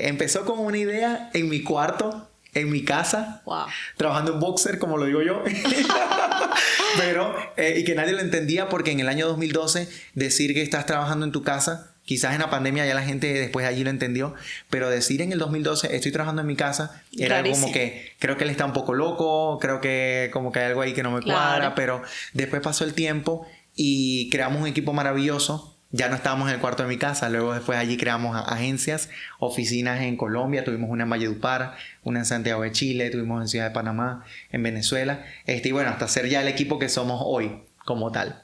Empezó como una idea en mi cuarto, en mi casa, Wow. trabajando en boxer, como lo digo yo. Pero, y que nadie lo entendía porque en el año 2012 decir que estás trabajando en tu casa, quizás en la pandemia ya la gente después de allí lo entendió, pero decir en el 2012 estoy trabajando en mi casa era algo como que creo que él está un poco loco, creo que como que hay algo ahí que no me cuadra, pero después pasó el tiempo y creamos un equipo maravilloso. Ya no estábamos en el cuarto de mi casa, luego después allí creamos agencias, oficinas en Colombia, tuvimos una en Valledupar, una en Santiago de Chile, tuvimos en Ciudad de Panamá, en Venezuela, y bueno, hasta ser ya el equipo que somos hoy como tal.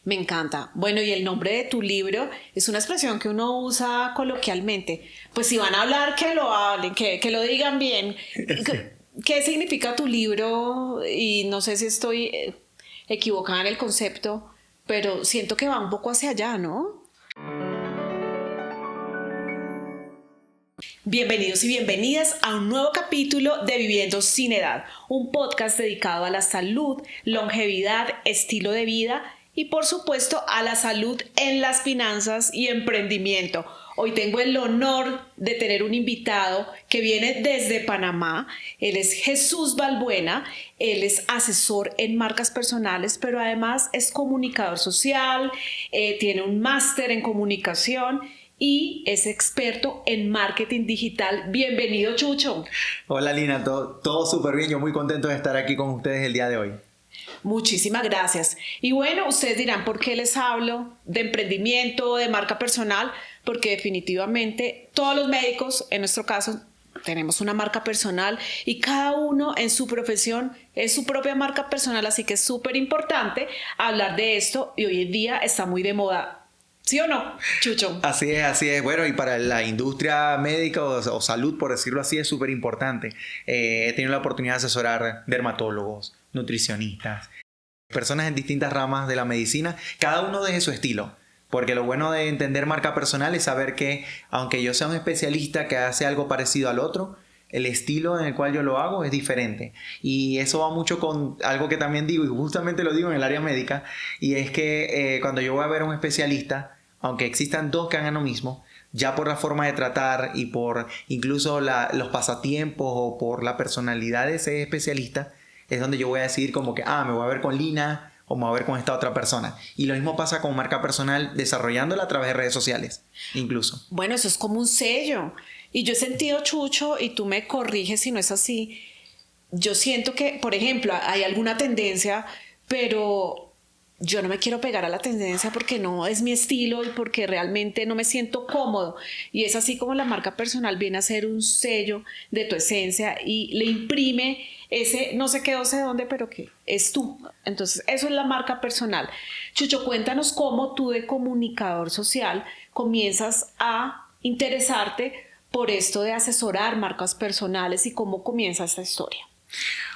Me encanta. Bueno, y el nombre de tu libro es una expresión que uno usa coloquialmente. Pues si van a hablar, que lo hablen, que lo digan bien. ¿Qué significa tu libro? Y no sé si estoy equivocada en el concepto, pero siento que va un poco hacia allá, ¿no? Bienvenidos y bienvenidas a un nuevo capítulo de Viviendo sin Edad, un podcast dedicado a la salud, longevidad, estilo de vida y por supuesto a la salud en las finanzas y emprendimiento. Hoy tengo el honor de tener un invitado que viene desde Panamá. Él es Jesús Balbuena. Él es asesor en marcas personales, pero además es comunicador social, tiene un máster en comunicación y es experto en marketing digital. Bienvenido, Chucho. Hola, Lina, todo súper bien. Yo muy contento de estar aquí con ustedes el día de hoy. Muchísimas gracias. Y bueno, ustedes dirán por qué les hablo de emprendimiento, de marca personal, porque definitivamente todos los médicos, en nuestro caso, tenemos una marca personal y cada uno en su profesión es su propia marca personal, así que es súper importante hablar de esto y hoy en día está muy de moda. ¿Sí o no, Chucho? Así es, así es. Bueno, y para la industria médica o salud, por decirlo así, es súper importante. He tenido la oportunidad de asesorar dermatólogos, nutricionistas, personas en distintas ramas de la medicina, cada uno de su estilo. Porque lo bueno de entender marca personal es saber que, aunque yo sea un especialista que hace algo parecido al otro, el estilo en el cual yo lo hago es diferente. Y eso va mucho con algo que también digo, y justamente lo digo en el área médica, y es que cuando yo voy a ver a un especialista, aunque existan dos que hagan lo mismo, ya por la forma de tratar y por incluso los pasatiempos o por la personalidad de ese especialista, es donde yo voy a decidir como que, me voy a ver con Lina o me voy a ver con esta otra persona. Y lo mismo pasa con marca personal, desarrollándola a través de redes sociales, incluso. Bueno, eso es como un sello. Y yo he sentido, Chucho, y tú me corriges si no es así, yo siento que, por ejemplo, hay alguna tendencia, pero yo no me quiero pegar a la tendencia porque no es mi estilo y porque realmente no me siento cómodo. Y es así como la marca personal viene a ser un sello de tu esencia y le imprime ese no sé qué, no sé dónde, pero que es tú. Entonces, eso es la marca personal. Chucho, cuéntanos cómo tú de comunicador social comienzas a interesarte por esto de asesorar marcas personales y cómo comienza esta historia.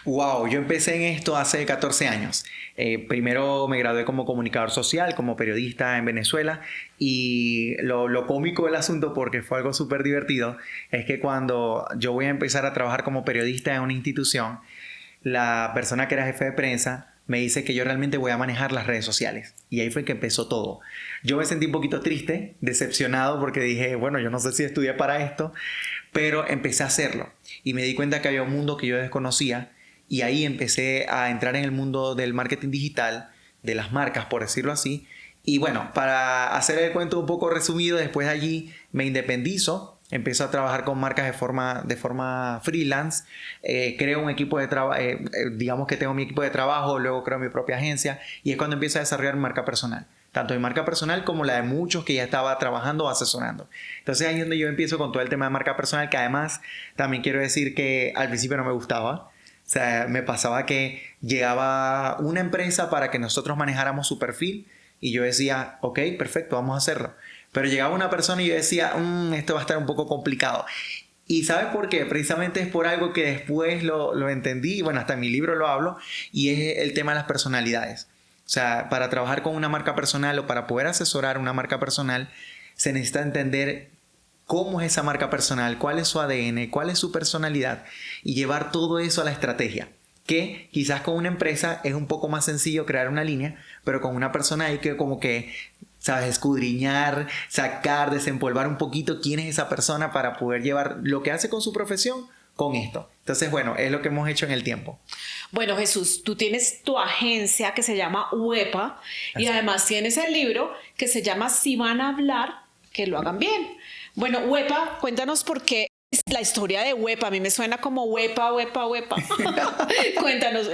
Wow, yo empecé en esto hace 14 años. Primero me gradué como comunicador social, como periodista en Venezuela, y lo cómico del asunto, porque fue algo súper divertido, es que cuando yo voy a empezar a trabajar como periodista en una institución, la persona que era jefe de prensa me dice que yo realmente voy a manejar las redes sociales. Y ahí fue que empezó todo. Yo me sentí un poquito triste, decepcionado, porque dije, bueno, yo no sé si estudié para esto, pero empecé a hacerlo. Y me di cuenta que había un mundo que yo desconocía. Y ahí empecé a entrar en el mundo del marketing digital, de las marcas, por decirlo así. Y bueno, para hacer el cuento un poco resumido, después de allí me independizo. Empiezo a trabajar con marcas de forma freelance. Creo un equipo de trabajo, digamos que tengo mi equipo de trabajo, luego creo mi propia agencia. Y es cuando empiezo a desarrollar mi marca personal. Tanto mi marca personal como la de muchos que ya estaba trabajando o asesorando. Entonces ahí es donde yo empiezo con todo el tema de marca personal, que además también quiero decir que al principio no me gustaba. O sea, me pasaba que llegaba una empresa para que nosotros manejáramos su perfil y yo decía, ok, perfecto, vamos a hacerlo. Pero llegaba una persona y yo decía, esto va a estar un poco complicado. ¿Y sabes por qué? Precisamente es por algo que después lo entendí, bueno, hasta en mi libro lo hablo, y es el tema de las personalidades. O sea, para trabajar con una marca personal o para poder asesorar una marca personal, se necesita entender cómo es esa marca personal, cuál es su ADN, cuál es su personalidad y llevar todo eso a la estrategia. Que quizás con una empresa es un poco más sencillo crear una línea, pero con una persona hay que como que ¿sabes? Escudriñar, sacar, desempolvar un poquito quién es esa persona para poder llevar lo que hace con su profesión con esto. Entonces, bueno, es lo que hemos hecho en el tiempo. Bueno, Jesús, tú tienes tu agencia que se llama UEPA y además tienes el libro que se llama Si van a hablar, que lo hagan bien. Bueno, UEPA, cuéntanos por qué la historia de UEPA. A mí me suena como UEPA, UEPA, UEPA. Cuéntanos,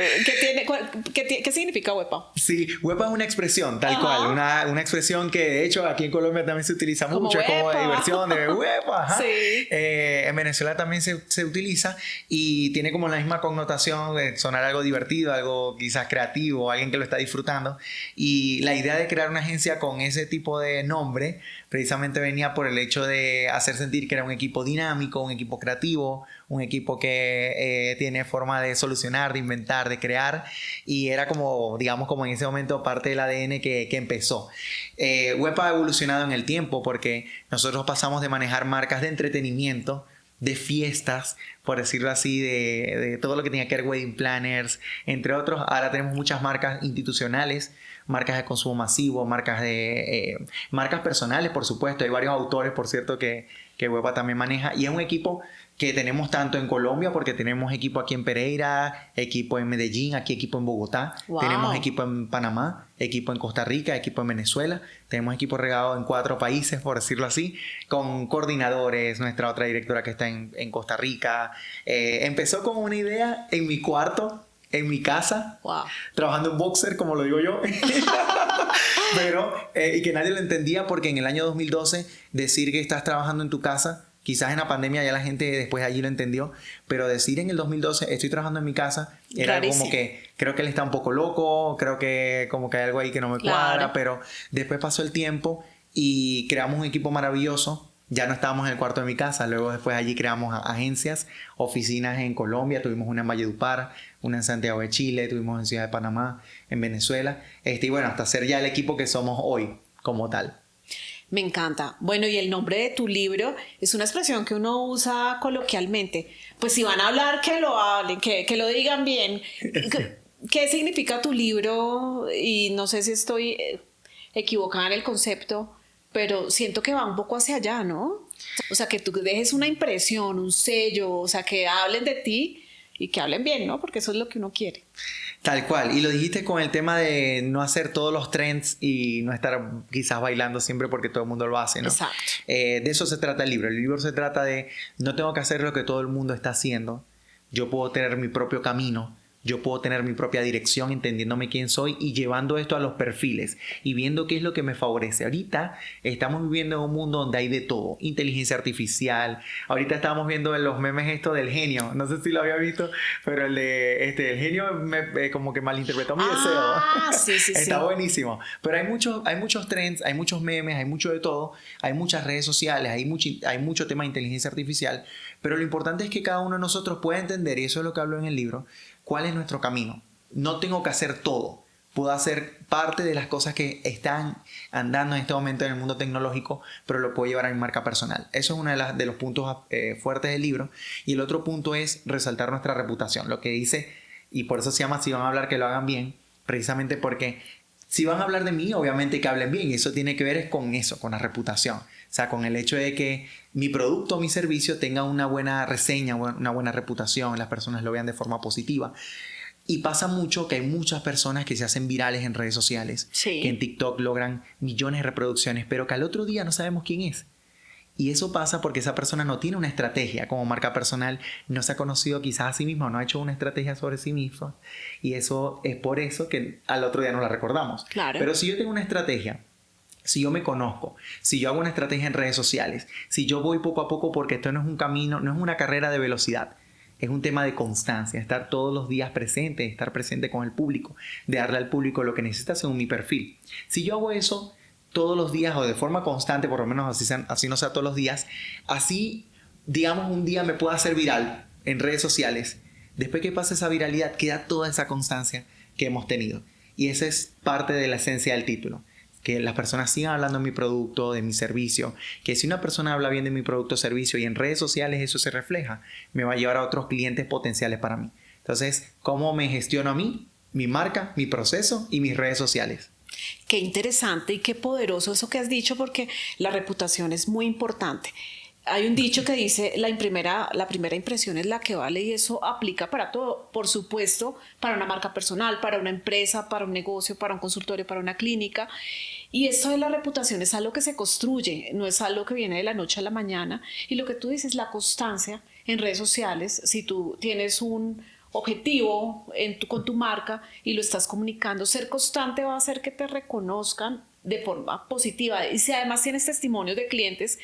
¿qué significa UEPA? Sí, UEPA es una expresión, tal cual, una expresión que de hecho aquí en Colombia también se utiliza mucho, es como de diversión, de UEPA. Ajá. Sí. En Venezuela también se utiliza y tiene como la misma connotación de sonar algo divertido, algo quizás creativo, alguien que lo está disfrutando. Y la idea de crear una agencia con ese tipo de nombre precisamente venía por el hecho de hacer sentir que era un equipo dinámico, un equipo creativo, un equipo que tiene forma de solucionar, de inventar, de crear, y era como, digamos, como en ese momento parte del ADN que empezó. UEPA ha evolucionado en el tiempo porque nosotros pasamos de manejar marcas de entretenimiento, de fiestas, por decirlo así, de todo lo que tenía que ver wedding planners, entre otros. Ahora tenemos muchas marcas institucionales, marcas de consumo masivo, marcas personales, por supuesto. Hay varios autores, por cierto, que UEPA también maneja. Y es un equipo que tenemos tanto en Colombia, porque tenemos equipo aquí en Pereira, equipo en Medellín, aquí equipo en Bogotá, wow. Tenemos equipo en Panamá, equipo en Costa Rica, equipo en Venezuela, tenemos equipo regado en 4 países, por decirlo así, con coordinadores, nuestra otra directora que está en Costa Rica. Empezó con una idea en mi cuarto, en mi casa, wow. trabajando en boxer, como lo digo yo. Pero, y que nadie lo entendía porque en el año 2012 decir que estás trabajando en tu casa, quizás en la pandemia ya la gente después de allí lo entendió, pero decir en el 2012 estoy trabajando en mi casa era rarísimo. Como que creo que él está un poco loco, creo que como que hay algo ahí que no me cuadra, claro. Pero después pasó el tiempo y creamos un equipo maravilloso. Ya no estábamos en el cuarto de mi casa, luego después allí creamos agencias, oficinas en Colombia, tuvimos una en Valledupar, una en Santiago de Chile, tuvimos en Ciudad de Panamá, en Venezuela, y bueno, hasta ser ya el equipo que somos hoy como tal. Me encanta. Bueno, y el nombre de tu libro es una expresión que uno usa coloquialmente. Pues si van a hablar, que lo hablen, que lo digan bien. ¿Qué significa tu libro? Y no sé si estoy equivocada en el concepto, pero siento que va un poco hacia allá, ¿no? O sea, que tú dejes una impresión, un sello, o sea, que hablen de ti y que hablen bien, ¿no? Porque eso es lo que uno quiere. Tal cual, y lo dijiste con el tema de no hacer todos los trends y no estar quizás bailando siempre porque todo el mundo lo hace, ¿no? Exacto. De eso se trata el libro se trata de no tengo que hacer lo que todo el mundo está haciendo, yo puedo tener mi propio camino, yo puedo tener mi propia dirección entendiéndome quién soy y llevando esto a los perfiles y viendo qué es lo que me favorece. Ahorita estamos viviendo en un mundo donde hay de todo, inteligencia artificial. Ahorita estábamos viendo en los memes esto del genio, no sé si lo había visto, pero el el genio como que malinterpretó mi deseo. Sí. Está buenísimo. Pero hay muchos trends, hay muchos memes, hay mucho de todo, hay muchas redes sociales, hay mucho tema de inteligencia artificial, pero lo importante es que cada uno de nosotros pueda entender, y eso es lo que hablo en el libro, cuál es nuestro camino. No tengo que hacer todo. Puedo hacer parte de las cosas que están andando en este momento en el mundo tecnológico, pero lo puedo llevar a mi marca personal. Eso es uno de los puntos fuertes del libro. Y el otro punto es resaltar nuestra reputación. Lo que dice, y por eso se llama Si van a hablar, que lo hagan bien, precisamente porque si van a hablar de mí, obviamente que hablen bien. Y eso tiene que ver con eso, con la reputación. O sea, con el hecho de que mi producto o mi servicio tenga una buena reseña, una buena reputación, las personas lo vean de forma positiva. Y pasa mucho que hay muchas personas que se hacen virales en redes sociales, sí. que en TikTok logran millones de reproducciones, pero que al otro día no sabemos quién es. Y eso pasa porque esa persona no tiene una estrategia como marca personal, no se ha conocido quizás a sí misma, no ha hecho una estrategia sobre sí misma. Y eso es por eso que al otro día no la recordamos. Claro. Pero si yo tengo una estrategia, si yo me conozco, si yo hago una estrategia en redes sociales, si yo voy poco a poco, porque esto no es un camino, no es una carrera de velocidad, es un tema de constancia, estar todos los días presente, estar presente con el público, de darle al público lo que necesita según mi perfil. Si yo hago eso todos los días o de forma constante, por lo menos así no sea todos los días, así, digamos, un día me puedo hacer viral en redes sociales. Después que pase esa viralidad, queda toda esa constancia que hemos tenido. Y esa es parte de la esencia del título. Que las personas sigan hablando de mi producto, de mi servicio, que si una persona habla bien de mi producto o servicio y en redes sociales eso se refleja, me va a llevar a otros clientes potenciales para mí. Entonces, ¿cómo me gestiono a mí, mi marca, mi proceso y mis redes sociales? Qué interesante y qué poderoso eso que has dicho, porque la reputación es muy importante. Hay un dicho que dice, la primera impresión es la que vale, y eso aplica para todo. Por supuesto, para una marca personal, para una empresa, para un negocio, para un consultorio, para una clínica. Y esto de la reputación es algo que se construye, no es algo que viene de la noche a la mañana. Y lo que tú dices, la constancia en redes sociales, si tú tienes un objetivo con tu marca y lo estás comunicando, ser constante va a hacer que te reconozcan de forma positiva. Y si además tienes testimonios de clientes,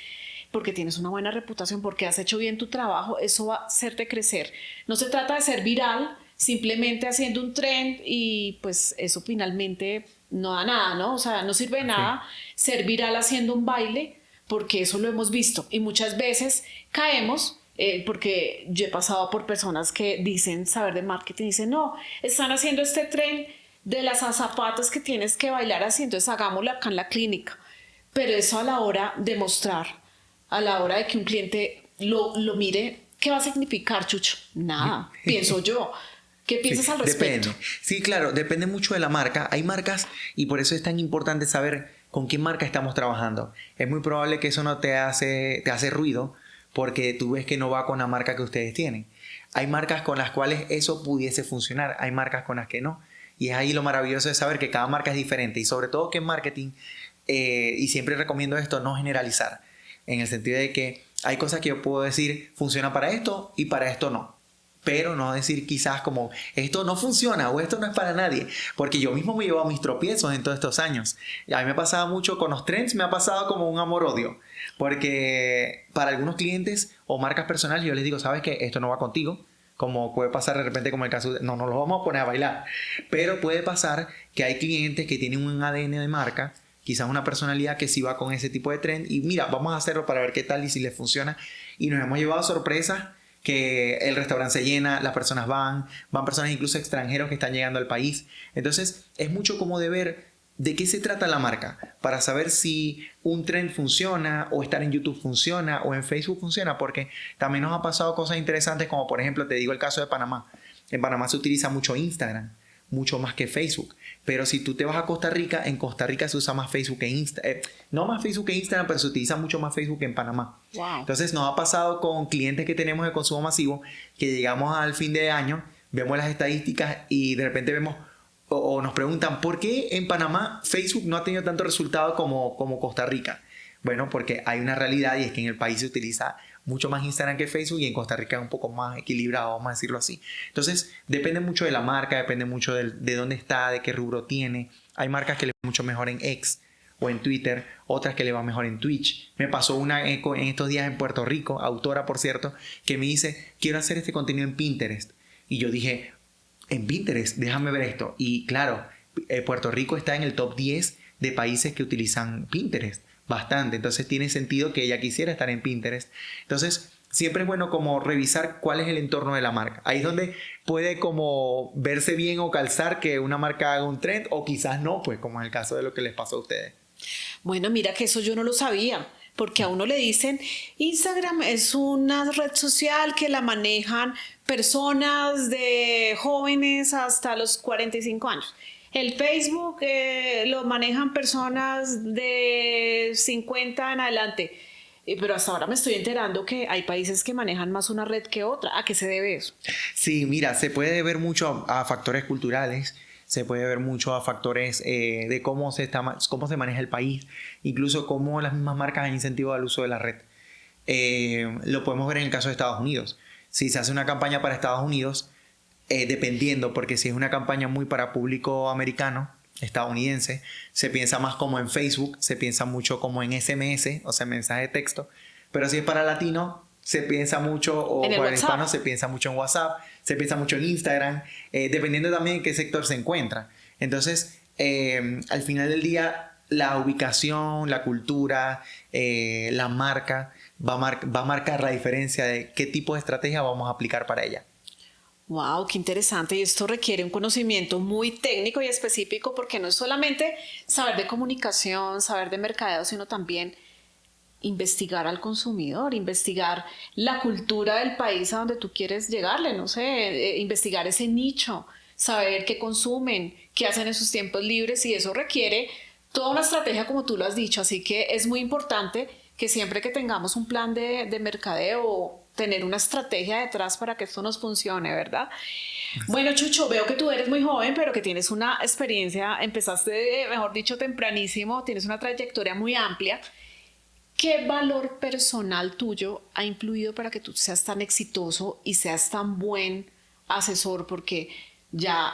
porque tienes una buena reputación, porque has hecho bien tu trabajo, eso va a hacerte crecer. No se trata de ser viral simplemente haciendo un trend, y pues eso finalmente no da nada, ¿no? O sea, no sirve de nada ser viral haciendo un baile, porque eso lo hemos visto y muchas veces caemos. Porque yo he pasado por personas que dicen saber de marketing y dicen, no, están haciendo este tren de las zapatos que tienes que bailar así, entonces hagámoslo acá en la clínica. Pero eso a la hora de mostrar, a la hora de que un cliente lo mire, ¿qué va a significar, Chucho? Nada, pienso yo. ¿Qué piensas al respecto? Depende. Sí, claro, depende mucho de la marca. Hay marcas, y por eso es tan importante saber con qué marca estamos trabajando. Es muy probable que eso no te hace ruido, porque tú ves que no va con la marca que ustedes tienen. Hay marcas con las cuales eso pudiese funcionar, hay marcas con las que no. Y es ahí lo maravilloso de saber que cada marca es diferente, y sobre todo que en marketing, y siempre recomiendo esto, no generalizar, en el sentido de que hay cosas que yo puedo decir funciona para esto y para esto no. Pero no decir quizás como esto no funciona o esto no es para nadie, porque yo mismo me he llevado mis tropiezos en todos estos años. Y a mí me ha pasado mucho con los trends, me ha pasado como un amor-odio, porque para algunos clientes o marcas personales yo les digo, sabes que esto no va contigo, como puede pasar de repente como el caso de, no nos lo vamos a poner a bailar, pero puede pasar que hay clientes que tienen un ADN de marca, quizás una personalidad que sí va con ese tipo de trend, y mira, vamos a hacerlo para ver qué tal y si les funciona, y nos hemos llevado sorpresas que el restaurante se llena, las personas van personas incluso extranjeros que están llegando al país. Entonces es mucho como de ver de qué se trata la marca, para saber si un trend funciona, o estar en YouTube funciona, o en Facebook funciona, porque también nos ha pasado cosas interesantes, como por ejemplo, te digo el caso de Panamá. En Panamá se utiliza mucho Instagram, mucho más que Facebook. Pero si tú te vas a Costa Rica, en Costa Rica se usa más Facebook que Instagram. No más Facebook que Instagram, pero se utiliza mucho más Facebook que en Panamá. Wow. Entonces nos ha pasado con clientes que tenemos de consumo masivo, que llegamos al fin de año, vemos las estadísticas y de repente vemos o nos preguntan, ¿por qué en Panamá Facebook no ha tenido tanto resultado como Costa Rica? Bueno, porque hay una realidad, y es que en el país se utiliza mucho más Instagram que Facebook, y en Costa Rica es un poco más equilibrado, vamos a decirlo así. Entonces, depende mucho de la marca, depende mucho de dónde está, de qué rubro tiene. Hay marcas que le van mucho mejor en X o en Twitter, otras que le van mejor en Twitch. Me pasó una en estos días en Puerto Rico, autora por cierto, que me dice, quiero hacer este contenido en Pinterest. Y yo dije, en Pinterest, déjame ver esto. Y claro, Puerto Rico está en el top 10 de países que utilizan Pinterest. Bastante, entonces tiene sentido que ella quisiera estar en Pinterest. Entonces siempre es bueno como revisar cuál es el entorno de la marca. Ahí es donde puede como verse bien o calzar que una marca haga un trend, o quizás no, pues como en el caso de lo que les pasó a ustedes. Bueno, mira que eso yo no lo sabía, porque a uno le dicen, Instagram es una red social que la manejan personas de jóvenes hasta los 45 años. El Facebook lo manejan personas de 50 en adelante. Pero hasta ahora me estoy enterando que hay países que manejan más una red que otra. ¿A qué se debe eso? Sí, mira, se puede ver mucho a factores culturales, se puede ver mucho a factores de cómo se maneja el país, incluso cómo las mismas marcas han incentivado el uso de la red. Lo podemos ver en el caso de Estados Unidos. Si se hace una campaña para Estados Unidos, dependiendo, porque si es una campaña muy para público americano, estadounidense, se piensa más como en Facebook, se piensa mucho como en SMS, o sea, mensaje de texto. Pero si es para latino, se piensa mucho, o para el hispano se piensa mucho en WhatsApp, se piensa mucho en Instagram, dependiendo también en qué sector se encuentra. Entonces, al final del día, la ubicación, la cultura, la marca va a marcar la diferencia de qué tipo de estrategia vamos a aplicar para ella. Wow, qué interesante. Y esto requiere un conocimiento muy técnico y específico, porque no es solamente saber de comunicación, saber de mercadeo, sino también investigar al consumidor, investigar la cultura del país a donde tú quieres llegarle, no sé, investigar ese nicho. saber qué consumen, qué hacen en sus tiempos libres, y eso requiere toda una estrategia como tú lo has dicho, así que es muy importante que siempre que tengamos un plan de mercadeo, tener una estrategia detrás para que esto nos funcione, ¿verdad? Bueno, Chucho, veo que tú eres muy joven, pero que tienes una experiencia, empezaste, mejor dicho, tempranísimo, tienes una trayectoria muy amplia. ¿Qué valor personal tuyo ha influido para que tú seas tan exitoso y seas tan buen asesor? Porque ya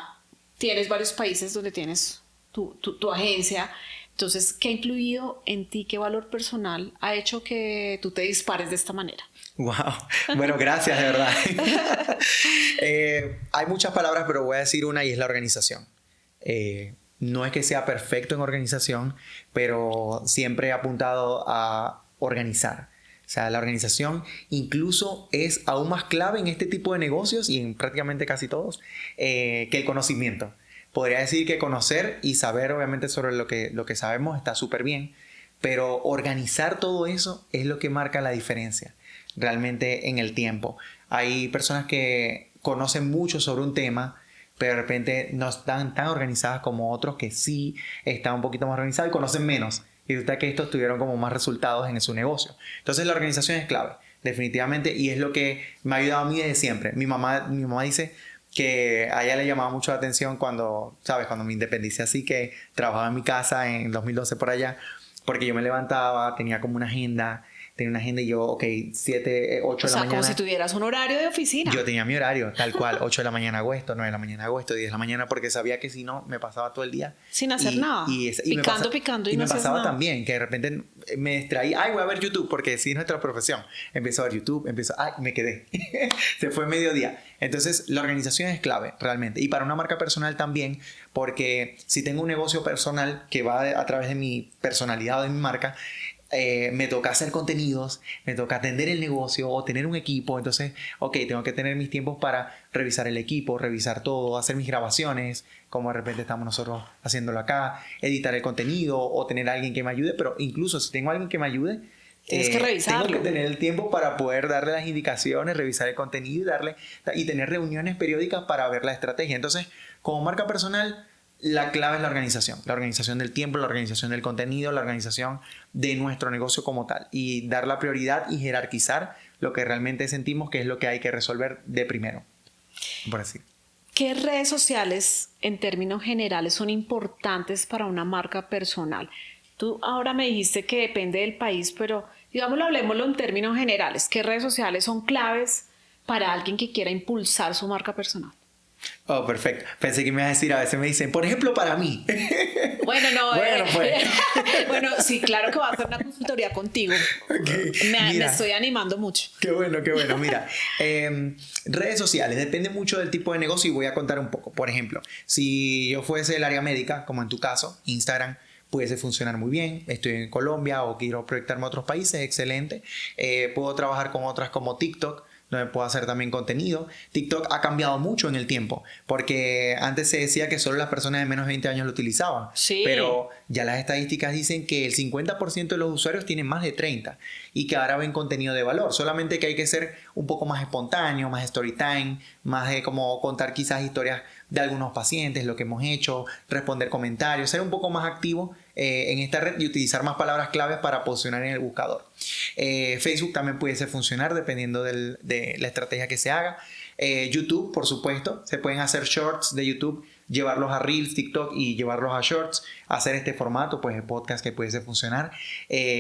tienes varios países donde tienes tu agencia. Entonces, ¿qué ha influido en ti? ¿Qué valor personal ha hecho que tú te dispares de esta manera? Wow, bueno, gracias, de verdad. Hay muchas palabras, pero voy a decir una y es la organización. No es que sea perfecto en organización, pero siempre he apuntado a organizar. O sea, la organización incluso es aún más clave en este tipo de negocios y en prácticamente casi todos, que el conocimiento. Podría decir que conocer y saber obviamente sobre lo que sabemos está súper bien, pero organizar todo eso es lo que marca la diferencia realmente en el tiempo. Hay personas que conocen mucho sobre un tema, pero de repente no están tan organizadas como otros que sí están un poquito más organizados y conocen menos. Y resulta que estos tuvieron como más resultados en su negocio. Entonces la organización es clave, definitivamente, y es lo que me ha ayudado a mí desde siempre. Mi mamá dice que a ella le llamaba mucho la atención cuando, ¿sabes? Cuando me independicé, así que trabajaba en mi casa en 2012 por allá, porque yo me levantaba, tenía como una agenda y yo, ok, 7, 8 de la mañana. Como si tuvieras un horario de oficina. Yo tenía mi horario, tal cual, 8 de la mañana hago esto, 9 de la mañana hago esto, 10 de la mañana, porque sabía que si no, me pasaba todo el día. Sin hacer nada. Picando y no me pasaba nada. también, que de repente me distraí, ay, voy a ver YouTube, porque sí es nuestra profesión. Empiezo a ver YouTube, ay, me quedé. Se fue mediodía. Entonces, la organización es clave, realmente. Y para una marca personal también, porque si tengo un negocio personal que va a través de mi personalidad o de mi marca, me toca hacer contenidos, me toca atender el negocio o tener un equipo. Entonces, ok, tengo que tener mis tiempos para revisar el equipo, revisar todo, hacer mis grabaciones, como de repente estamos nosotros haciéndolo acá, editar el contenido o tener a alguien que me ayude. Pero incluso si tengo a alguien que me ayude, tienes que revisarlo. Tengo que tener el tiempo para poder darle las indicaciones, revisar el contenido y tener reuniones periódicas para ver la estrategia. Entonces, como marca personal, la clave es la organización del tiempo, la organización del contenido, la organización de nuestro negocio como tal, y dar la prioridad y jerarquizar lo que realmente sentimos que es lo que hay que resolver de primero, por así. ¿Qué redes sociales en términos generales son importantes para una marca personal? Tú ahora me dijiste que depende del país, pero digámoslo, hablemoslo en términos generales. ¿Qué redes sociales son claves para alguien que quiera impulsar su marca personal? Oh, perfecto. Pensé que me ibas a decir, a veces me dicen, por ejemplo, para mí. Bueno, no. Bueno, pues. Bueno, sí, claro que voy a hacer una consultoría contigo. Okay. Me estoy animando mucho. Qué bueno, qué bueno. Mira, redes sociales, depende mucho del tipo de negocio y voy a contar un poco. Por ejemplo, si yo fuese del área médica, como en tu caso, Instagram puede funcionar muy bien. Estoy en Colombia o quiero proyectarme a otros países, excelente. Puedo trabajar con otras como TikTok, donde puedo hacer también contenido. TikTok ha cambiado mucho en el tiempo, porque antes se decía que solo las personas de menos de 20 años lo utilizaban. Sí. Pero ya las estadísticas dicen que el 50% de los usuarios tienen más de 30 y que ahora ven contenido de valor. Solamente que hay que ser un poco más espontáneo, más story time, más de como contar quizás historias de algunos pacientes, lo que hemos hecho, responder comentarios, ser un poco más activo en esta red y utilizar más palabras claves para posicionar en el buscador. Facebook también puede funcionar dependiendo de la estrategia que se haga. YouTube, por supuesto, se pueden hacer shorts de YouTube, llevarlos a Reels, TikTok y llevarlos a Shorts, hacer este formato, pues de podcast que puede funcionar.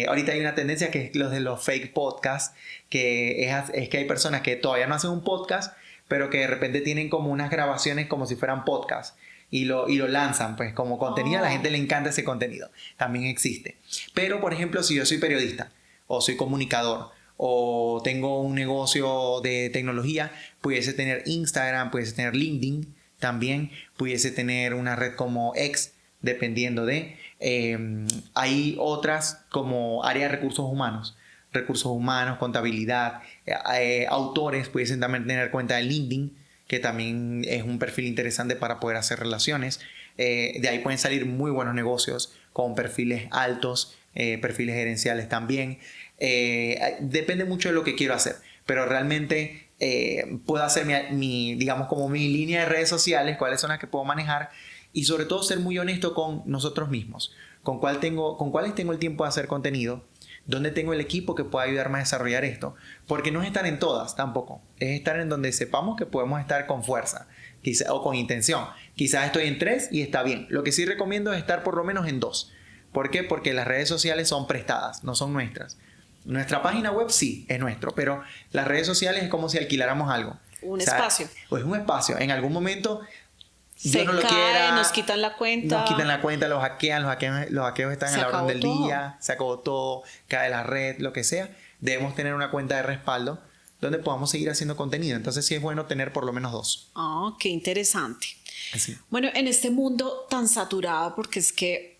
Ahorita hay una tendencia que es los de los fake podcasts, que es que hay personas que todavía no hacen un podcast, pero que de repente tienen como unas grabaciones como si fueran podcasts y lo lanzan pues como contenido. A la gente le encanta ese contenido, también existe. Pero por ejemplo, si yo soy periodista o soy comunicador o tengo un negocio de tecnología, pudiese tener Instagram, pudiese tener LinkedIn, también pudiese tener una red como X, dependiendo de... hay otras como área de recursos humanos, contabilidad, autores pudiesen también tener cuenta de LinkedIn, que también es un perfil interesante para poder hacer relaciones. De ahí pueden salir muy buenos negocios con perfiles altos, perfiles gerenciales también. Depende mucho de lo que quiero hacer. pero realmente puedo hacer digamos, como mi línea de redes sociales, cuáles son las que puedo manejar y sobre todo ser muy honesto con nosotros mismos, con cuáles tengo el tiempo de hacer contenido, dónde tengo el equipo que pueda ayudarme a desarrollar esto, porque no es estar en todas tampoco, es estar en donde sepamos que podemos estar con fuerza o con intención. Quizás estoy en 3 y está bien. Lo que sí recomiendo es estar por lo menos en 2. ¿Por qué? Porque las redes sociales son prestadas, no son nuestras. Nuestra página web sí es nuestro, pero las redes sociales es como si alquiláramos algo. Un espacio. Pues un espacio. En algún momento Se yo no lo cae, quiera, nos quitan la cuenta. nos quitan la cuenta, los hackean, los hackeos están Se a la orden del acabó día, se acabó todo, cae la red, lo que sea. Debemos tener una cuenta de respaldo donde podamos seguir haciendo contenido. Entonces sí es bueno tener por lo menos 2. Ah, qué interesante. Así. Bueno, en este mundo tan saturado, porque es que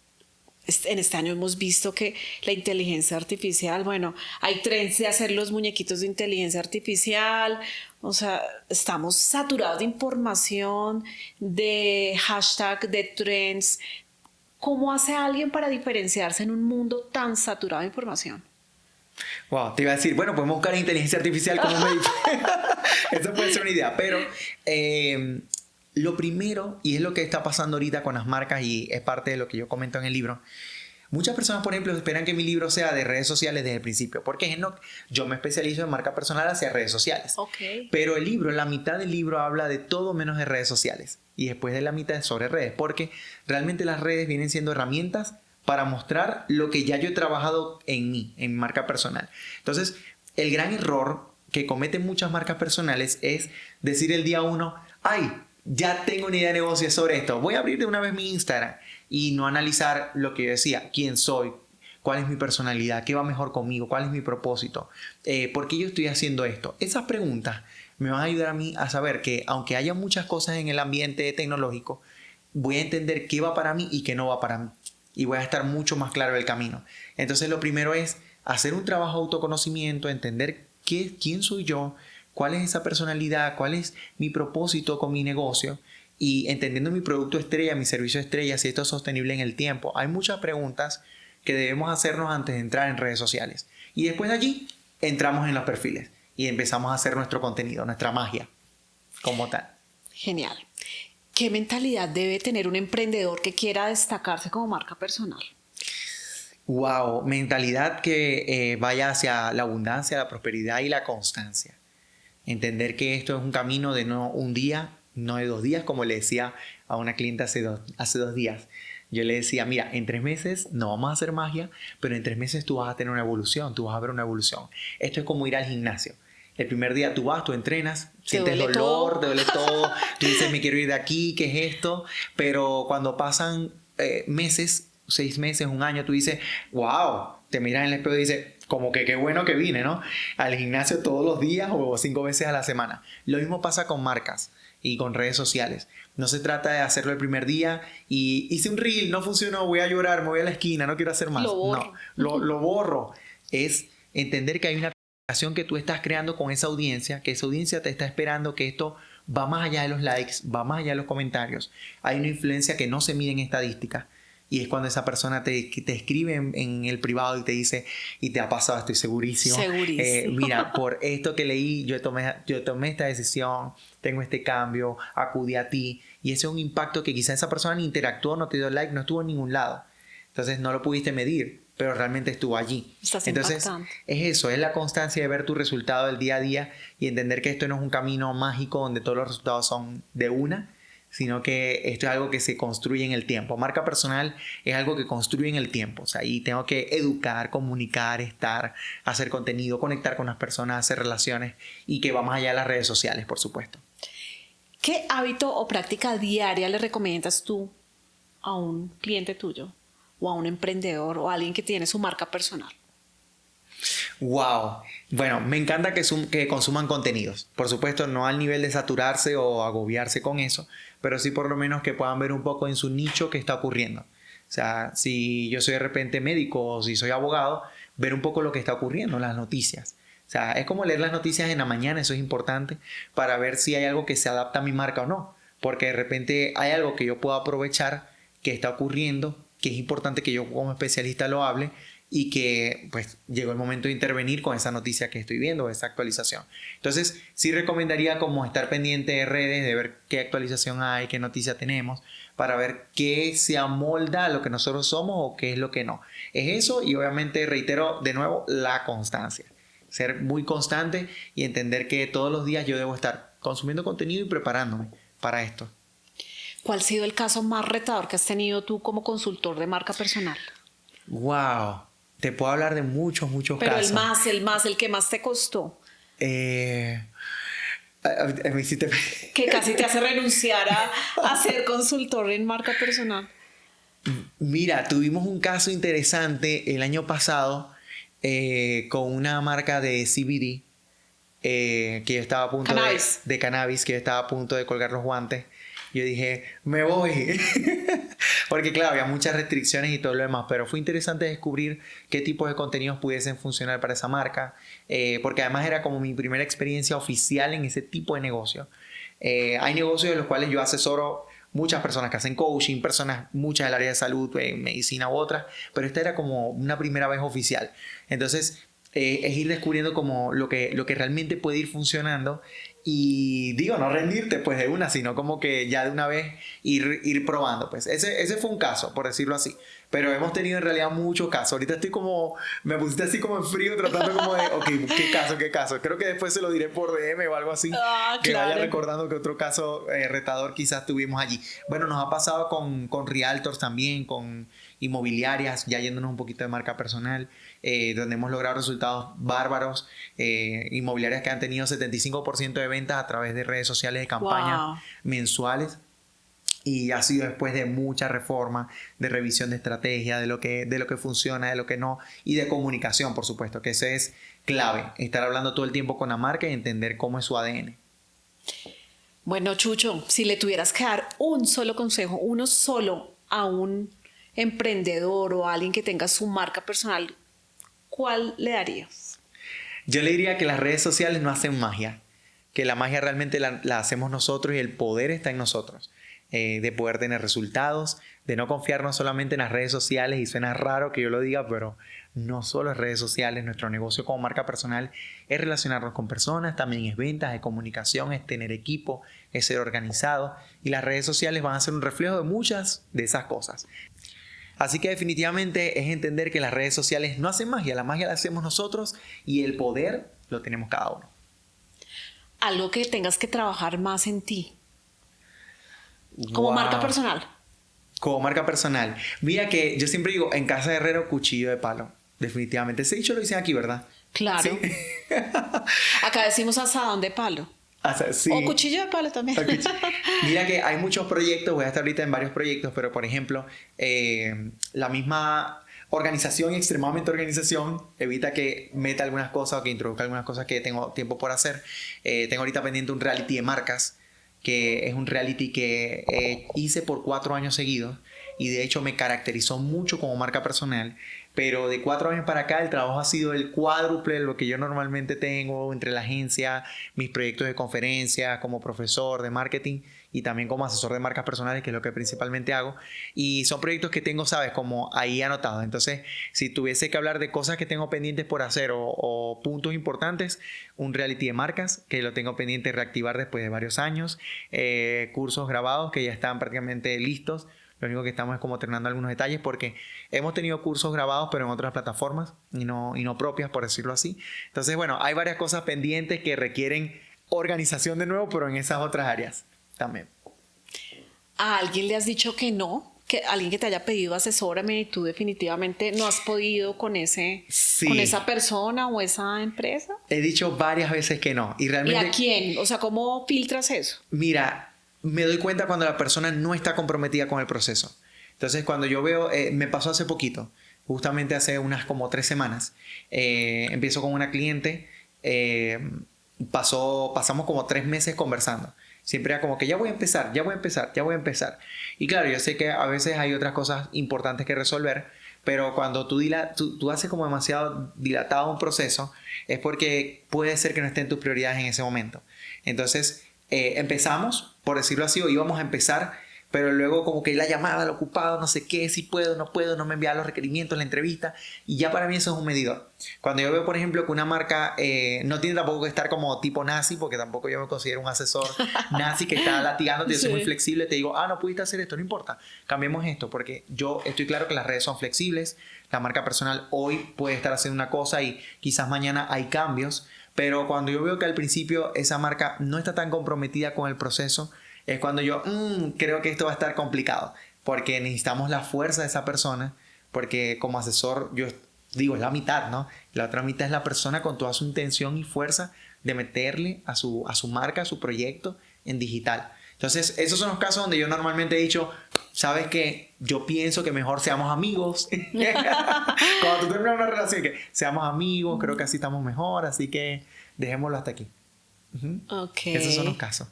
en este año hemos visto que la inteligencia artificial, bueno, hay trends de hacer los muñequitos de inteligencia artificial, o sea, estamos saturados de información, de hashtag, de trends. ¿Cómo hace alguien para diferenciarse en un mundo tan saturado de información? Wow, te iba a decir, bueno, podemos buscar inteligencia artificial como me dice. Eso puede ser una idea, pero lo primero, y es lo que está pasando ahorita con las marcas y es parte de lo que yo comento en el libro, muchas personas, por ejemplo, esperan que mi libro sea de redes sociales desde el principio, porque yo me especializo en marca personal hacia redes sociales. Okay. Pero el libro, la mitad del libro habla de todo menos de redes sociales y después de la mitad es sobre redes, porque realmente las redes vienen siendo herramientas para mostrar lo que ya yo he trabajado en mí, en mi marca personal. Entonces, el gran error que cometen muchas marcas personales es decir el día 1, ¡ay! Ya tengo una idea de negocio sobre esto. Voy a abrir de una vez mi Instagram y no analizar lo que yo decía. ¿Quién soy? ¿Cuál es mi personalidad? ¿Qué va mejor conmigo? ¿Cuál es mi propósito? ¿Por qué yo estoy haciendo esto? Esas preguntas me van a ayudar a mí a saber que aunque haya muchas cosas en el ambiente tecnológico, voy a entender qué va para mí y qué no va para mí. Y voy a estar mucho más claro del camino. Entonces lo primero es hacer un trabajo de autoconocimiento, entender quién soy yo, cuál es esa personalidad, cuál es mi propósito con mi negocio y entendiendo mi producto estrella, mi servicio estrella, si esto es sostenible en el tiempo. Hay muchas preguntas que debemos hacernos antes de entrar en redes sociales. Y después de allí entramos en los perfiles y empezamos a hacer nuestro contenido, nuestra magia como tal. Genial. ¿Qué mentalidad debe tener un emprendedor que quiera destacarse como marca personal? Wow, mentalidad que vaya hacia la abundancia, la prosperidad y la constancia. Entender que esto es un camino de no un día, no de 2 días, como le decía a una cliente hace 2 días. Yo le decía, mira, en 3 meses no vamos a hacer magia, pero en 3 meses tú vas a tener una evolución, tú vas a ver una evolución. Esto es como ir al gimnasio. El primer día tú vas, tú entrenas, sientes dolor, te duele todo, tú dices, me quiero ir de aquí, ¿qué es esto? Pero cuando pasan meses, 6 meses, 1 año, tú dices, wow, te miras en el espejo y dices, como que qué bueno que vine, ¿no? Al gimnasio todos los días o 5 veces a la semana. Lo mismo pasa con marcas y con redes sociales. No se trata de hacerlo el primer día y hice un reel, no funcionó, voy a llorar, me voy a la esquina, no quiero hacer más. Lo borro. No, lo borro. Es entender que hay una comunicación que tú estás creando con esa audiencia, que esa audiencia te está esperando, que esto va más allá de los likes, va más allá de los comentarios. Hay una influencia que no se mide en estadísticas. Y es cuando esa persona te escribe en el privado y te dice, y te ha pasado, estoy segurísimo. Mira, por esto que leí, yo tomé esta decisión, tengo este cambio, acudí a ti. Y ese es un impacto que quizá esa persona ni interactuó, no te dio like, no estuvo en ningún lado. Entonces no lo pudiste medir, pero realmente estuvo allí. Entonces es eso, es la constancia de ver tu resultado del día a día y entender que esto no es un camino mágico donde todos los resultados son de una, sino que esto es algo que se construye en el tiempo. Marca personal es algo que construye en el tiempo. O sea, ahí tengo que educar, comunicar, hacer contenido, conectar con las personas, hacer relaciones y que va más allá de las redes sociales, por supuesto. ¿Qué hábito o práctica diaria le recomiendas tú a un cliente tuyo o a un emprendedor o a alguien que tiene su marca personal? Wow. Bueno, me encanta que consuman contenidos. Por supuesto, no al nivel de saturarse o agobiarse con eso, pero sí por lo menos que puedan ver un poco en su nicho qué está ocurriendo. O sea, si yo soy de repente médico o si soy abogado, ver un poco lo que está ocurriendo en las noticias. O sea, es como leer las noticias en la mañana, eso es importante para ver si hay algo que se adapta a mi marca o no. Porque de repente hay algo que yo puedo aprovechar que está ocurriendo, que es importante que yo como especialista lo hable y que pues llegó el momento de intervenir con esa noticia que estoy viendo, esa actualización. Entonces sí recomendaría como estar pendiente de redes, de ver qué actualización hay, qué noticia tenemos, para ver qué se amolda a lo que nosotros somos o qué es lo que no. Es eso, y obviamente reitero de nuevo la constancia. Ser muy constante y entender que todos los días yo debo estar consumiendo contenido y preparándome para esto. ¿Cuál ha sido el caso más retador que has tenido tú como consultor de marca personal? Wow, te puedo hablar de muchos Pero casos. el que más te costó. Me hiciste... Que casi te hace renunciar a ser consultor en marca personal. Mira, tuvimos un caso interesante el año pasado con una marca de CBD que yo estaba a punto Cannabis. de cannabis, que yo estaba a punto de colgar los guantes. Yo dije, me voy. Porque claro, había muchas restricciones y todo lo demás, pero fue interesante descubrir qué tipos de contenidos pudiesen funcionar para esa marca, porque además era como mi primera experiencia oficial en ese tipo de negocio. Hay negocios en los cuales yo asesoro muchas personas que hacen coaching, personas, muchas del área de salud, medicina u otras, pero esta era como una primera vez oficial. Entonces, es ir descubriendo como lo que realmente puede ir funcionando y digo, no rendirte pues de una, sino como que ya de una vez ir probando. Pues ese fue un caso, por decirlo así. Pero hemos tenido en realidad muchos casos. Ahorita estoy como, me pusiste así como en frío tratando como de, ok, ¿qué caso? Creo que después se lo diré por DM o algo así. Que Claro. vaya recordando que otro caso retador quizás tuvimos allí. Bueno, nos ha pasado con realtors también, con inmobiliarias, ya yéndonos un poquito de marca personal, donde hemos logrado resultados bárbaros, inmobiliarias que han tenido 75% de ventas a través de redes sociales, de campañas mensuales, y ha sido después de mucha reforma, de revisión de estrategia, de lo que funciona, de lo que no, y de comunicación, por supuesto, que eso es clave, estar hablando todo el tiempo con la marca y entender cómo es su ADN. Bueno, Chucho, si le tuvieras que dar un solo consejo, uno solo a un emprendedor o a alguien que tenga su marca personal, ¿cuál le darías? Yo le diría que las redes sociales no hacen magia, que la magia realmente la hacemos nosotros y el poder está en nosotros, de poder tener resultados, de no confiarnos solamente en las redes sociales, y suena raro que yo lo diga, pero no solo es redes sociales, nuestro negocio como marca personal es relacionarnos con personas, también es ventas, es comunicación, es tener equipo, es ser organizado, y las redes sociales van a ser un reflejo de muchas de esas cosas. Así que definitivamente es entender que las redes sociales no hacen magia, la magia la hacemos nosotros y el poder lo tenemos cada uno. Algo que tengas que trabajar más en ti, como marca personal. Como marca personal. Mira que yo siempre digo, en casa de herrero, cuchillo de palo. Definitivamente. Ese dicho lo dicen aquí, ¿verdad? Claro. ¿Sí? Acá decimos asadón de palo. Sí. O cuchillo de palo también. Mira que hay muchos proyectos, voy a estar ahorita en varios proyectos, pero por ejemplo, la misma organización y extremadamente organización evita que meta algunas cosas o que introduzca algunas cosas que tengo tiempo por hacer. Tengo ahorita pendiente un reality de marcas, que es un reality que hice por 4 años seguidos y de hecho me caracterizó mucho como marca personal, pero de 4 años para acá el trabajo ha sido el cuádruple de lo que yo normalmente tengo entre la agencia, mis proyectos de conferencia, como profesor de marketing y también como asesor de marcas personales, que es lo que principalmente hago, y son proyectos que tengo, sabes, como ahí anotados. Entonces, si tuviese que hablar de cosas que tengo pendientes por hacer o puntos importantes, un reality de marcas que lo tengo pendiente de reactivar después de varios años, cursos grabados que ya están prácticamente listos. Lo único que estamos es como terminando algunos detalles, porque hemos tenido cursos grabados pero en otras plataformas y no propias, por decirlo así. Entonces, bueno, hay varias cosas pendientes que requieren organización de nuevo, pero en esas otras áreas también. ¿A alguien le has dicho que no? Que alguien que te haya pedido asesórame y tú definitivamente no has podido con con esa persona o esa empresa. He dicho varias veces que no. Y realmente, ¿Y a quién? O sea, ¿cómo filtras eso? mira, me doy cuenta cuando la persona no está comprometida con el proceso. Entonces, cuando yo veo, me pasó hace poquito, justamente hace unas como 3 semanas, empiezo con una cliente, pasamos como 3 meses conversando. Siempre era como que ya voy a empezar. Y claro, yo sé que a veces hay otras cosas importantes que resolver, pero cuando tú haces como demasiado dilatado un proceso, es porque puede ser que no estén tus prioridades en ese momento. Entonces, empezamos, por decirlo así, o íbamos a empezar, pero luego como que la llamada, el ocupado, no sé qué, si puedo, no me envía los requerimientos, la entrevista, y ya para mí eso es un medidor. Cuando yo veo, por ejemplo, que una marca no tiene tampoco que estar como tipo nazi, porque tampoco yo me considero un asesor nazi que está latigándote, yo soy muy flexible, te digo, no pudiste hacer esto, no importa, cambiemos esto, porque yo estoy claro que las redes son flexibles, la marca personal hoy puede estar haciendo una cosa y quizás mañana hay cambios, pero cuando yo veo que al principio esa marca no está tan comprometida con el proceso, es cuando yo creo que esto va a estar complicado, porque necesitamos la fuerza de esa persona, porque como asesor yo digo, es la mitad, ¿no? La otra mitad es la persona con toda su intención y fuerza de meterle a su marca, a su proyecto en digital. Entonces, esos son los casos donde yo normalmente he dicho, ¿sabes qué? Yo pienso que mejor seamos amigos. Cuando tú terminas una relación, que seamos amigos, creo que así estamos mejor, así que dejémoslo hasta aquí. Okay. Esos son los casos.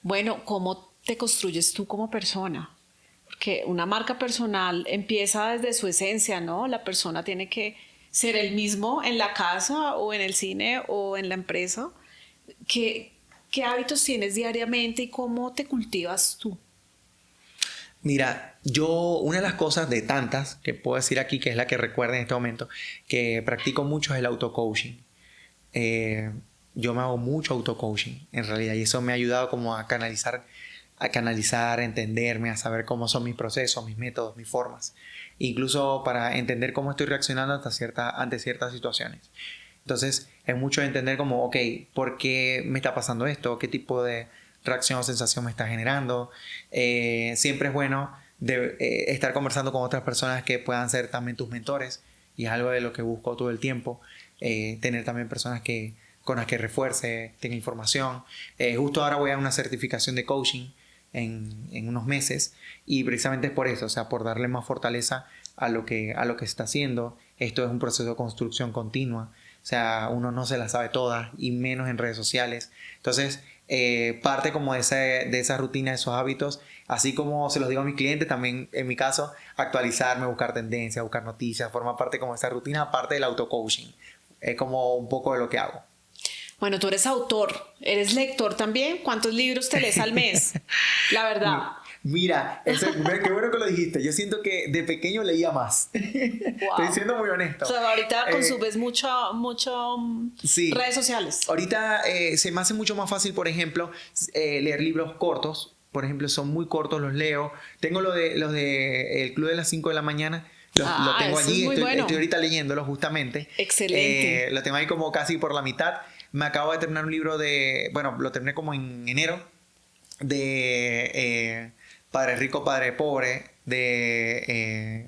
Bueno, ¿cómo te construyes tú como persona? Porque una marca personal empieza desde su esencia, ¿no? La persona tiene que ser el mismo en la casa o en el cine o en la empresa. ¿Qué hábitos tienes diariamente y cómo te cultivas tú? Mira, una de las cosas de tantas que puedo decir aquí, que es la que recuerdo en este momento, que practico mucho es el auto-coaching. Yo me hago mucho auto-coaching, en realidad, y eso me ha ayudado como a canalizar, a entenderme, a saber cómo son mis procesos, mis métodos, mis formas, incluso para entender cómo estoy reaccionando ante ciertas situaciones. Entonces, es mucho entender como, ok, ¿por qué me está pasando esto? ¿Qué tipo de reacción o sensación me está generando? Siempre es bueno estar conversando con otras personas que puedan ser también tus mentores, y es algo de lo que busco todo el tiempo, tener también personas con las que refuerce, tenga información. Justo ahora voy a una certificación de coaching en unos meses, y precisamente es por eso, o sea, por darle más fortaleza a lo que se está haciendo. Esto es un proceso de construcción continua, o sea, uno no se la sabe todas, y menos en redes sociales. Entonces, parte como de esa rutina, de esos hábitos, así como se los digo a mis clientes, también en mi caso, actualizarme, buscar tendencias, buscar noticias, forma parte como de esa rutina, parte del auto-coaching. Es como un poco de lo que hago. Bueno, tú eres autor, ¿eres lector también? ¿Cuántos libros te lees al mes? La verdad. Mira, qué bueno que lo dijiste. Yo siento que de pequeño leía más. Wow. Estoy siendo muy honesto. O sea, ahorita consumes mucho sí. redes sociales. Ahorita se me hace mucho más fácil, por ejemplo, leer libros cortos. Por ejemplo, son muy cortos, los leo. Tengo los de El Club de las 5 de la mañana. Lo tengo allí, estoy ahorita leyéndolo justamente. Excelente. Lo tengo ahí como casi por la mitad. Me acabo de terminar un libro lo terminé como en enero, de Padre Rico, Padre Pobre, de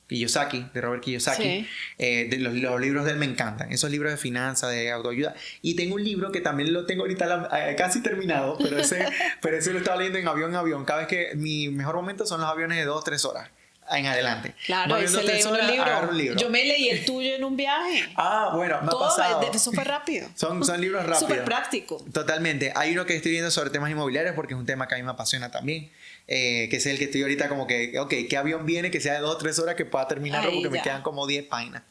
Kiyosaki, de Robert Kiyosaki. Sí. De los libros de él me encantan, esos libros de finanzas, de autoayuda. Y tengo un libro que también lo tengo ahorita casi terminado, pero ese lo estaba leyendo en avión. Cada vez que mi mejor momento son los aviones de 2-3 horas en adelante. Claro, ese leí un libro. Yo me leí el tuyo en un viaje. Bueno, me todo ha pasado. Es súper rápido. Son libros rápidos. Súper práctico. Totalmente. Hay uno que estoy viendo sobre temas inmobiliarios porque es un tema que a mí me apasiona también. Que es el que estoy ahorita como que, ok, ¿qué avión viene que sea de 2-3 horas que pueda terminarlo? Porque me quedan como 10 páginas.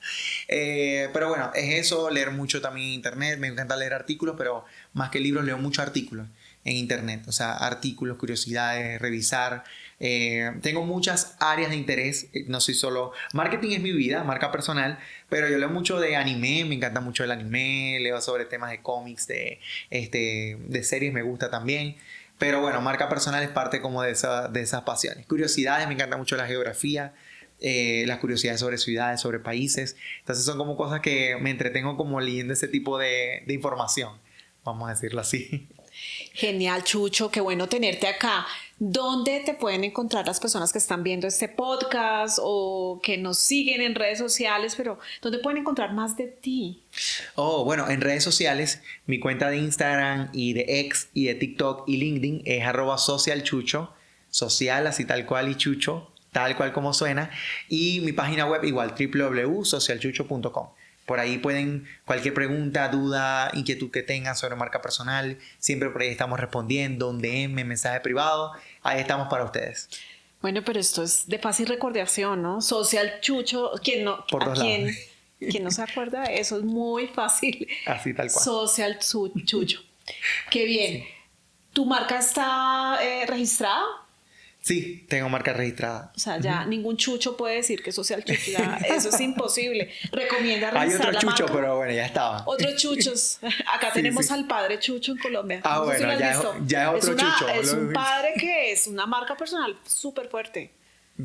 Pero bueno, es eso, leer mucho también en internet. Me encanta leer artículos, pero más que libros leo muchos artículos en internet. O sea, artículos, curiosidades, revisar. Tengo muchas áreas de interés. No soy solo... Marketing es mi vida, marca personal, pero yo leo mucho de anime, me encanta mucho el anime, leo sobre temas de cómics, de series, me gusta también. Pero bueno, marca personal es parte como de esas pasiones. Curiosidades, me encanta mucho la geografía, las curiosidades sobre ciudades, sobre países. Entonces son como cosas que me entretengo como leyendo ese tipo de información, vamos a decirlo así. Genial, Chucho, qué bueno tenerte acá. ¿Dónde te pueden encontrar las personas que están viendo este podcast o que nos siguen en redes sociales? Pero ¿dónde pueden encontrar más de ti? Bueno, en redes sociales, mi cuenta de Instagram y de X y de TikTok y LinkedIn es @socialchucho, social así tal cual y chucho, tal cual como suena. Y mi página web igual, www.socialchucho.com. Por ahí pueden, cualquier pregunta, duda, inquietud que tengan sobre marca personal, siempre por ahí estamos respondiendo, un DM, mensaje privado, ahí estamos para ustedes. Bueno, pero esto es de fácil recordación, ¿no? Social Chucho, ¿quién no se acuerda de eso? Es muy fácil. Así tal cual. Social Chucho. Qué bien. Sí. ¿Tu marca está registrada? Sí, tengo marca registrada. O sea, ya ningún chucho puede decir que eso sea el chucho. Ya, eso es imposible. Recomienda Hay registrar otro la chucho, marca. pero bueno, ya estaba. Otros chuchos. Acá Sí, tenemos sí. al padre Chucho en Colombia. Ah, No sé si bueno, lo has ya visto. es otro chucho. Es un padre que es una marca personal súper fuerte.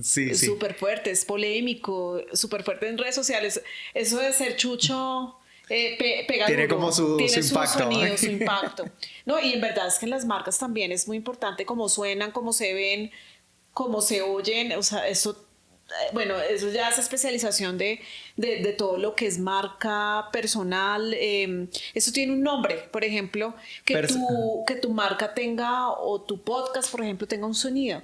Sí, Es sí. súper fuerte, es polémico, súper fuerte en redes sociales. Eso de ser chucho pega Tiene duro, como su tiene su impacto. sonido, su impacto. No, y en verdad es que en las marcas también es muy importante cómo suenan, cómo se ven, cómo se oyen. O sea, eso, bueno, eso ya es especialización de todo lo que es marca personal. Eso tiene un nombre, por ejemplo, que tu marca tenga o tu podcast, por ejemplo, tenga un sonido.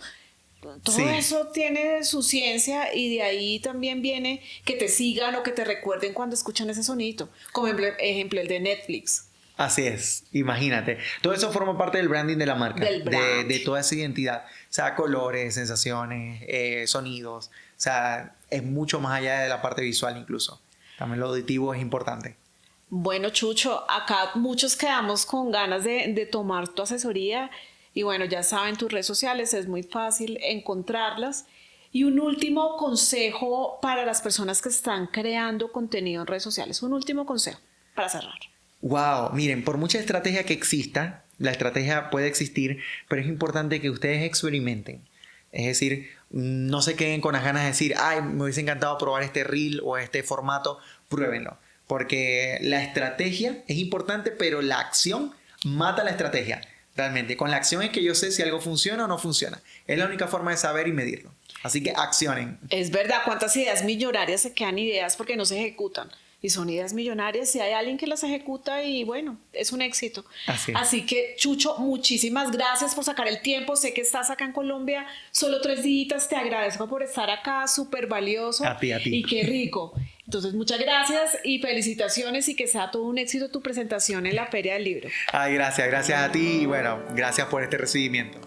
Todo Sí. eso tiene su ciencia y de ahí también viene que te sigan o que te recuerden cuando escuchan ese sonito. Como ejemplo el de Netflix. Así es, imagínate. Todo eso forma parte del branding de la marca, Del brand. de toda esa identidad. O sea, colores, sensaciones, sonidos. O sea, es mucho más allá de la parte visual incluso. También lo auditivo es importante. Bueno, Chucho, acá muchos quedamos con ganas de tomar tu asesoría y bueno, ya saben, tus redes sociales es muy fácil encontrarlas. Y un último consejo para las personas que están creando contenido en redes sociales. Un último consejo para cerrar. Wow, miren, por mucha estrategia que exista, la estrategia puede existir, pero es importante que ustedes experimenten. Es decir, no se queden con las ganas de decir, ay, me hubiese encantado probar este reel o este formato, pruébenlo. Porque la estrategia es importante, pero la acción mata la estrategia. Realmente, con la acción es que yo sé si algo funciona o no funciona. Es la única forma de saber y medirlo. Así que accionen. Es verdad, cuántas ideas millonarias se quedan ideas porque no se ejecutan. Y son ideas millonarias si hay alguien que las ejecuta y bueno, es un éxito. Así es. Así que, Chucho, muchísimas gracias por sacar el tiempo. Sé que estás acá en Colombia solo 3 días. Te agradezco por estar acá, súper valioso. A ti, a ti. Y qué rico. Entonces, muchas gracias y felicitaciones y que sea todo un éxito tu presentación en la Feria del Libro. Ay, gracias a ti y bueno, gracias por este recibimiento.